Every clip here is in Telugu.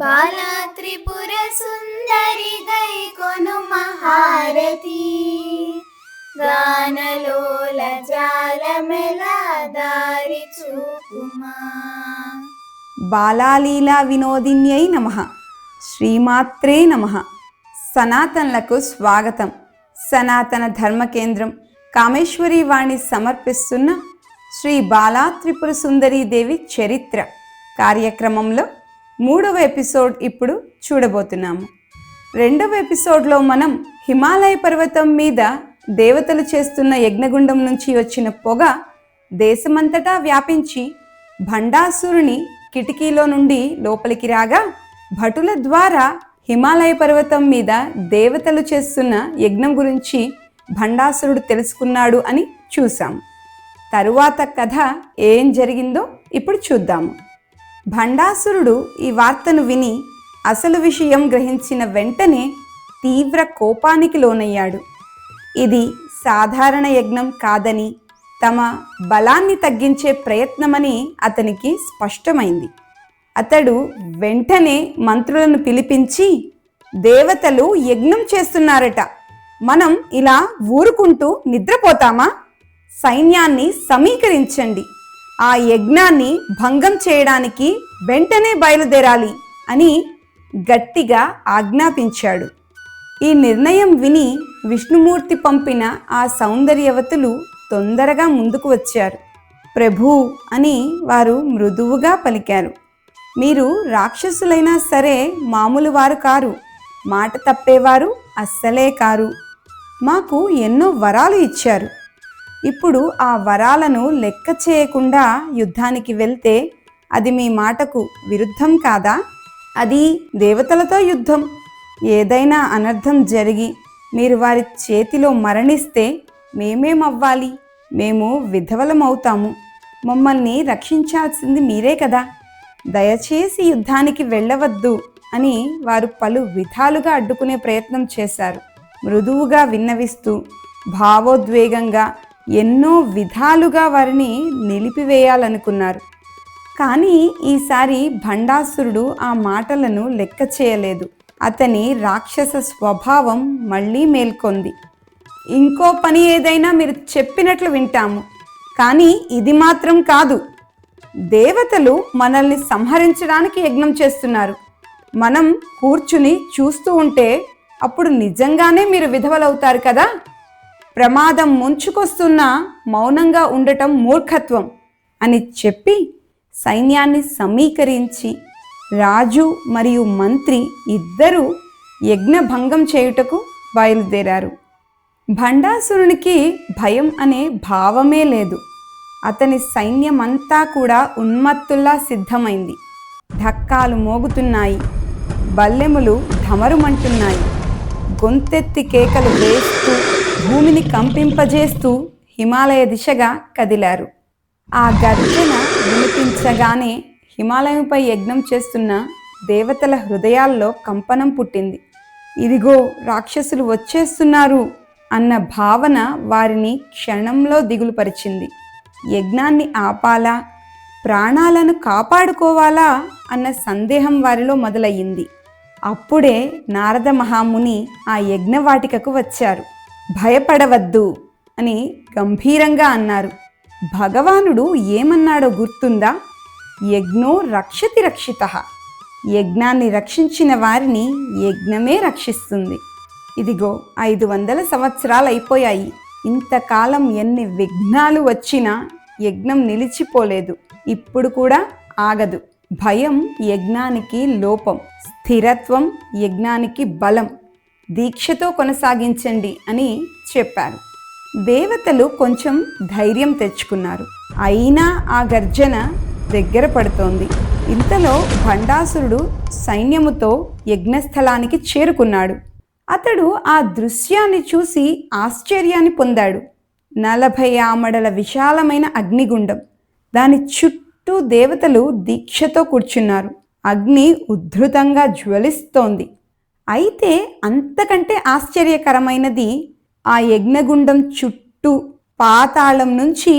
బాలా త్రిపుర సుందరి గై కొను మహారతి గానలోల జాలమెల దారి చూపుమా. బాలాలీలా వినోదిన్యై నమః. శ్రీమాత్రే నమః. సనాతనలకు స్వాగతం. సనాతన ధర్మ కేంద్రం కామేశ్వరి వాణి సమర్పిస్తున్న శ్రీ బాలా త్రిపుర సుందరీ దేవి చరిత్ర కార్యక్రమంలో 3వ ఎపిసోడ్ ఇప్పుడు చూడబోతున్నాము. 2వ ఎపిసోడ్లో మనం హిమాలయ పర్వతం మీద దేవతలు చేస్తున్న యజ్ఞగుండం నుంచి వచ్చిన పొగ దేశమంతటా వ్యాపించి భండాసురుని కిటికీలో నుండి లోపలికి రాగా భటుల ద్వారా హిమాలయ పర్వతం మీద దేవతలు చేస్తున్న యజ్ఞం గురించి భండాసురుడు తెలుసుకున్నాడు అని చూసాము. తరువాత కథ ఏం జరిగిందో ఇప్పుడు చూద్దాము. భండాసురుడు ఈ వార్తను విని అసలు విషయం గ్రహించిన వెంటనే తీవ్ర కోపానికి లోనయ్యాడు. ఇది సాధారణ యజ్ఞం కాదని, తమ బలాన్ని తగ్గించే ప్రయత్నమని అతనికి స్పష్టమైంది. అతడు వెంటనే మంత్రులను పిలిపించి, దేవతలు యజ్ఞం చేస్తున్నారట, మనం ఇలా ఊరుకుంటూ నిద్రపోతామా? సైన్యాన్ని సమీకరించండి, ఆ యజ్ఞాన్ని భంగం చేయడానికి వెంటనే బయలుదేరాలి అని గట్టిగా ఆజ్ఞాపించాడు. ఈ నిర్ణయం విని విష్ణుమూర్తి పంపిన ఆ సౌందర్యవతులు తొందరగా ముందుకు వచ్చారు. ప్రభూ అని వారు మృదువుగా పలికారు. మీరు రాక్షసులైనా సరే మామూలు వారు కారు, మాట తప్పేవారు అస్సలే కారు. మాకు ఎన్నో వరాలు ఇచ్చారు. ఇప్పుడు ఆ వరాలను లెక్క చేయకుండా యుద్ధానికి వెళ్తే అది మీ మాటకు విరుద్ధం కాదా? అది దేవతలతో యుద్ధం. ఏదైనా అనర్థం జరిగి మీరు వారి చేతిలో మరణిస్తే మేమేమవ్వాలి? మేము విధవలమవుతాము. మమ్మల్ని రక్షించాల్సింది మీరే కదా. దయచేసి యుద్ధానికి వెళ్ళవద్దు అని వారు పలు విధాలుగా అడ్డుకునే ప్రయత్నం చేశారు. మృదువుగా విన్నవిస్తూ భావోద్వేగంగా ఎన్నో విధాలుగా వారిని నిలిపివేయాలనుకున్నారు. కానీ ఈసారి భండాసురుడు ఆ మాటలను లెక్క చేయలేదు. అతని రాక్షస స్వభావం మళ్ళీ మేల్కొంది. ఇంకో పని ఏదైనా మీరు చెప్పినట్లు వింటాము, కానీ ఇది మాత్రం కాదు. దేవతలు మనల్ని సంహరించడానికి యజ్ఞం చేస్తున్నారు. మనం కూర్చుని చూస్తూ ఉంటే అప్పుడు నిజంగానే మీరు విధవలవుతారు కదా. ప్రమాదం ముంచుకొస్తున్నా మౌనంగా ఉండటం మూర్ఖత్వం అని చెప్పి సైన్యాన్ని సమీకరించి రాజు మరియు మంత్రి ఇద్దరూ యజ్ఞభంగం చేయుటకు బయలుదేరారు. భండాసురునికి భయం అనే భావమే లేదు. అతని సైన్యమంతా కూడా ఉన్మత్తుల్లా సిద్ధమైంది. ఢక్కాలు మోగుతున్నాయి, బల్లెములు ధమరుమంటున్నాయి. గొంతెత్తి కేకలు వేస్తూ భూమిని కంపింపజేస్తూ హిమాలయ దిశగా కదిలారు. ఆ గర్జన వినిపించగానే హిమాలయంపై యజ్ఞం చేస్తున్న దేవతల హృదయాల్లో కంపనం పుట్టింది. ఇదిగో రాక్షసులు వచ్చేస్తున్నారు అన్న భావన వారిని క్షణంలో దిగులుపరిచింది. యజ్ఞాన్ని ఆపాలా, ప్రాణాలను కాపాడుకోవాలా అన్న సందేహం వారిలో మొదలయ్యింది. అప్పుడే నారద మహాముని ఆ యజ్ఞవాటికకు వచ్చారు. భయపడవద్దు అని గంభీరంగా అన్నారు. భగవానుడు ఏమన్నాడో గుర్తుందా? యజ్ఞో రక్షతి రక్షితః. యజ్ఞాన్ని రక్షించిన వారిని యజ్ఞమే రక్షిస్తుంది. ఇదిగో 500 సంవత్సరాలు అయిపోయాయి. ఇంతకాలం ఎన్ని విఘ్నాలు వచ్చినా యజ్ఞం నిలిచిపోలేదు. ఇప్పుడు కూడా ఆగదు. భయం యజ్ఞానికి లోపం, స్థిరత్వం యజ్ఞానికి బలం. దీక్షతో కొనసాగించండి అని చెప్పారు. దేవతలు కొంచెం ధైర్యం తెచ్చుకున్నారు. అయినా ఆ గర్జన దగ్గర పడుతోంది. ఇంతలో భండాసురుడు సైన్యముతో యజ్ఞస్థలానికి చేరుకున్నాడు. అతడు ఆ దృశ్యాన్ని చూసి ఆశ్చర్యాన్ని పొందాడు. 40 ఆమడల విశాలమైన అగ్నిగుండం. దాని చుట్టూ దేవతలు దీక్షతో కూర్చున్నారు. అగ్ని ఉద్ధృతంగా జ్వలిస్తోంది. అయితే అంతకంటే ఆశ్చర్యకరమైనది ఆ యజ్ఞగుండం చుట్టూ పాతాళం నుంచి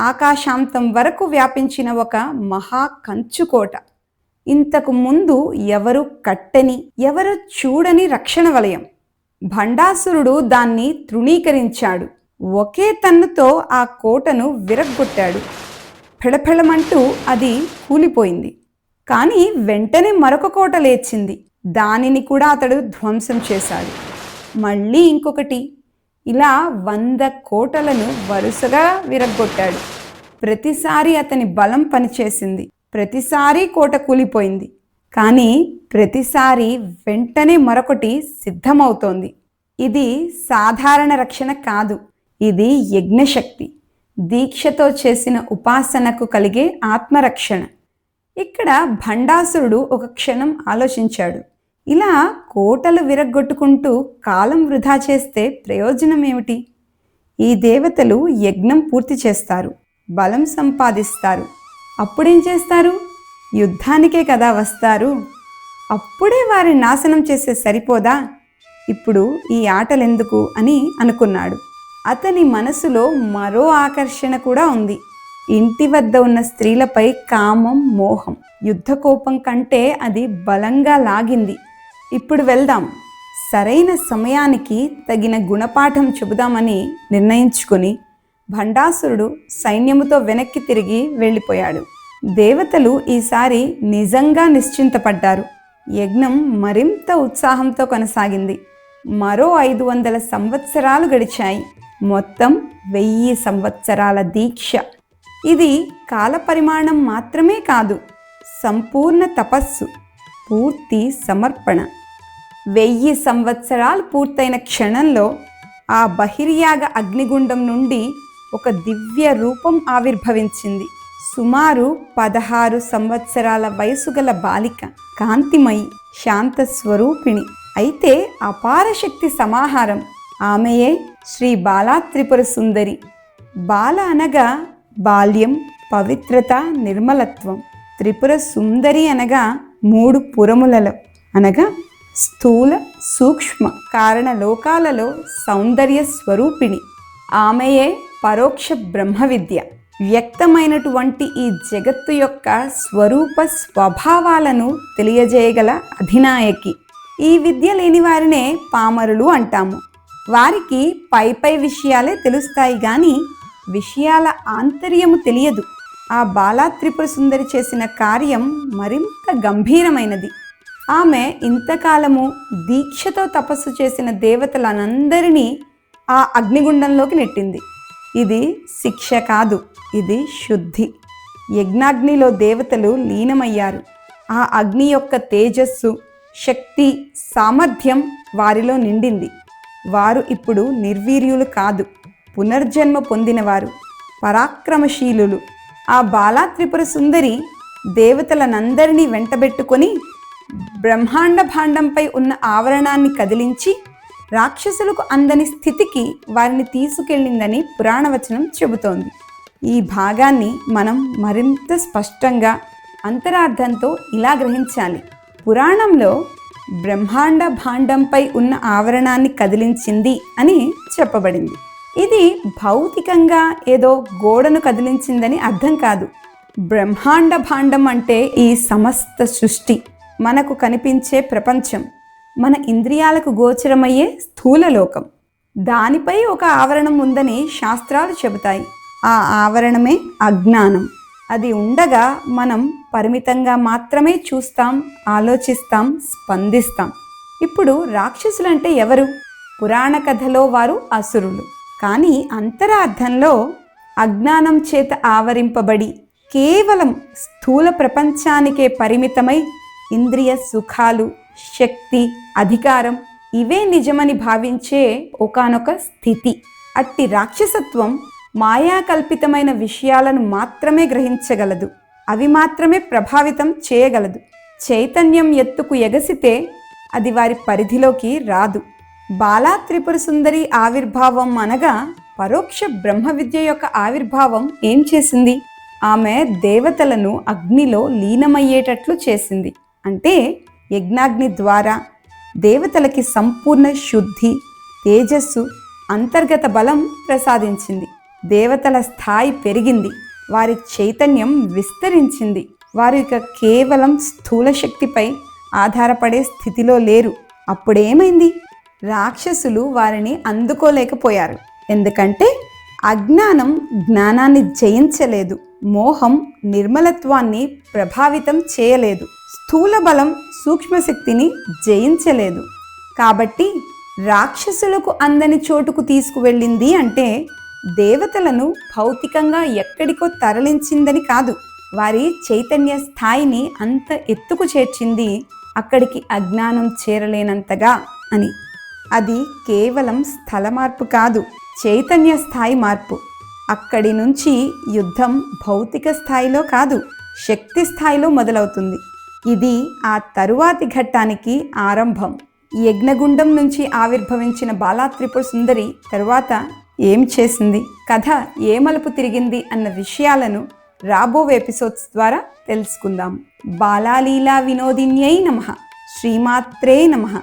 ఆకాశాంతం వరకు వ్యాపించిన ఒక మహా కంచుకోట. ఇంతకు ముందు ఎవరు కట్టని, ఎవరు చూడని రక్షణ వలయం. భండాసురుడు దాన్ని తృణీకరించాడు. ఒకే తన్నుతో ఆ కోటను విరగ్గొట్టాడు. ఫెళఫెళమంటూ అది కూలిపోయింది. కానీ వెంటనే మరొక కోట లేచింది. దానిని కూడా అతడు ధ్వంసం చేశాడు. మళ్ళీ ఇంకొకటి. ఇలా 100 కోటలను వరుసగా విరగ్గొట్టాడు. ప్రతిసారి అతని బలం పనిచేసింది. ప్రతిసారి కోట కూలిపోయింది. కానీ ప్రతిసారి వెంటనే మరొకటి సిద్ధమవుతోంది. ఇది సాధారణ రక్షణ కాదు. ఇది యజ్ఞశక్తి, దీక్షతో చేసిన ఉపాసనకు కలిగే ఆత్మరక్షణ. ఇక్కడ భండాసురుడు ఒక క్షణం ఆలోచించాడు. ఇలా కోటలు విరగ్గొట్టుకుంటూ కాలం వృధా చేస్తే ప్రయోజనం ఏమిటి? ఈ దేవతలు యజ్ఞం పూర్తి చేస్తారు, బలం సంపాదిస్తారు. అప్పుడేం చేస్తారు? యుద్ధానికే కదా వస్తారు. అప్పుడే వారిని నాశనం చేస్తే సరిపోదా? ఇప్పుడు ఈ ఆటలెందుకు అని అనుకున్నాడు. అతని మనసులో మరో ఆకర్షణ కూడా ఉంది. ఇంటి వద్ద ఉన్న స్త్రీలపై కామం, మోహం, యుద్ధ కోపం కంటే అది బలంగా లాగింది. ఇప్పుడు వెళ్దాం, సరైన సమయానికి తగిన గుణపాఠం చెబుదామని నిర్ణయించుకొని భండాసురుడు సైన్యముతో వెనక్కి తిరిగి వెళ్ళిపోయాడు. దేవతలు ఈసారి నిజంగా నిశ్చింతపడ్డారు. యజ్ఞం మరింత ఉత్సాహంతో కొనసాగింది. మరో 500 సంవత్సరాలు గడిచాయి. మొత్తం 1000 సంవత్సరాల దీక్ష. ఇది కాల పరిమాణం మాత్రమే కాదు, సంపూర్ణ తపస్సు, పూర్తి సమర్పణ. 1000 సంవత్సరాలు పూర్తయిన క్షణంలో ఆ బహిర్యాగ అగ్నిగుండం నుండి ఒక దివ్య రూపం ఆవిర్భవించింది. సుమారు 16 సంవత్సరాల వయసు గల బాలిక, కాంతిమయి, శాంత స్వరూపిణి, అయితే అపార శక్తి సమాహారం. ఆమెయే శ్రీ బాలా త్రిపుర సుందరి. బాల అనగా బాల్యం, పవిత్రత, నిర్మలత్వం. త్రిపుర సుందరి అనగా 3 పురములలో అనగా స్థూల, సూక్ష్మ కారణ లోకాలలో సౌందర్య స్వరూపిణి. ఆమెయే పరోక్ష బ్రహ్మ విద్య. వ్యక్తమైనటువంటి ఈ జగత్తు యొక్క స్వరూప స్వభావాలను తెలియజేయగల అధినాయకి. ఈ విద్య లేని వారినే పామరులు అంటాము. వారికి పై విషయాలే తెలుస్తాయి కానీ విషయాల ఆంతర్యము తెలియదు. ఆ బాలా త్రిపుర సుందరి చేసిన కార్యం మరింత గంభీరమైనది. ఆమె ఇంతకాలము దీక్షతో తపస్సు చేసిన దేవతలనందరినీ ఆ అగ్నిగుండంలోకి నెట్టింది. ఇది శిక్ష కాదు, ఇది శుద్ధి. యజ్ఞాగ్నిలో దేవతలు లీనమయ్యారు. ఆ అగ్ని యొక్క తేజస్సు, శక్తి, సామర్థ్యం వారిలో నిండింది. వారు ఇప్పుడు నిర్వీర్యులు కాదు, పునర్జన్మ పొందినవారు, పరాక్రమశీలులు. ఆ బాలా త్రిపుర సుందరి దేవతలనందరినీ వెంటబెట్టుకొని బ్రహ్మాండ భాండంపై ఉన్న ఆవరణాన్ని కదిలించి రాక్షసులకు అందని స్థితికి వారిని తీసుకెళ్ళిందని పురాణవచనం చెబుతోంది. ఈ భాగాన్ని మనం మరింత స్పష్టంగా అంతరార్థంతో ఇలా గ్రహించాలి. పురాణంలో బ్రహ్మాండ భాండంపై ఉన్న ఆవరణాన్ని కదిలించింది అని చెప్పబడింది. ఇది భౌతికంగా ఏదో గోడను కదిలించిందని అర్థం కాదు. బ్రహ్మాండ భాండం అంటే ఈ సమస్త సృష్టి, మనకు కనిపించే ప్రపంచం, మన ఇంద్రియాలకు గోచరమయ్యే స్థూలలోకం. దానిపై ఒక ఆవరణం ఉందని శాస్త్రాలు చెబుతాయి. ఆ ఆవరణమే అజ్ఞానం. అది ఉండగా మనం పరిమితంగా మాత్రమే చూస్తాం, ఆలోచిస్తాం, స్పందిస్తాం. ఇప్పుడు రాక్షసులంటే ఎవరు? పురాణ కథలో వారు అసురులు. కానీ అంతరార్థంలో అజ్ఞానం చేత ఆవరింపబడి కేవలం స్థూల ప్రపంచానికే పరిమితమై ఇంద్రియ సుఖాలు, శక్తి, అధికారం ఇవే నిజమని భావించే ఒకానొక స్థితి. అట్టి రాక్షసత్వం మాయాకల్పితమైన విషయాలను మాత్రమే గ్రహించగలదు, అవి మాత్రమే ప్రభావితం చేయగలదు. చైతన్యం ఎత్తుకు ఎగసితే అది వారి పరిధిలోకి రాదు. బాలా త్రిపుర సుందరి ఆవిర్భావం అనగా పరోక్ష బ్రహ్మ విద్య యొక్క ఆవిర్భావం ఏం చేసింది? ఆమె దేవతలను అగ్నిలో లీనమయ్యేటట్లు చేసింది. అంటే యజ్ఞాగ్ని ద్వారా దేవతలకి సంపూర్ణ శుద్ధి, తేజస్సు, అంతర్గత బలం ప్రసాదించింది. దేవతల స్థాయి పెరిగింది, వారి చైతన్యం విస్తరించింది. వారు ఇక కేవలం స్థూల శక్తిపై ఆధారపడే స్థితిలో లేరు. అప్పుడేమైంది? రాక్షసులు వారిని అందుకోలేకపోయారు. ఎందుకంటే అజ్ఞానం జ్ఞానాన్ని జయించలేదు, మోహం నిర్మలత్వాన్ని ప్రభావితం చేయలేదు, స్థూల బలం సూక్ష్మశక్తిని జయించలేదు. కాబట్టి రాక్షసులకు అందని చోటుకు తీసుకువెళ్ళింది అంటే దేవతలను భౌతికంగా ఎక్కడికో తరలించిందని కాదు, వారి చైతన్య స్థాయిని అంత ఎత్తుకు చేర్చింది, అక్కడికి అజ్ఞానం చేరలేనంతగా అని. అది కేవలం స్థల మార్పు కాదు, చైతన్య స్థాయి మార్పు. అక్కడి నుంచి యుద్ధం భౌతిక స్థాయిలో కాదు, శక్తి స్థాయిలో మొదలవుతుంది. ఇది ఆ తరువాతి ఘట్టానికి ఆరంభం. యజ్ఞగుండం నుంచి ఆవిర్భవించిన బాలా త్రిపుర సుందరి తరువాత ఏం చేసింది, కథ ఏ మలుపు తిరిగింది అన్న విషయాలను రాబోయే ఎపిసోడ్స్ ద్వారా తెలుసుకుందాం. బాలాలీలా వినోదిన్యై నమః. శ్రీమాత్రే నమః.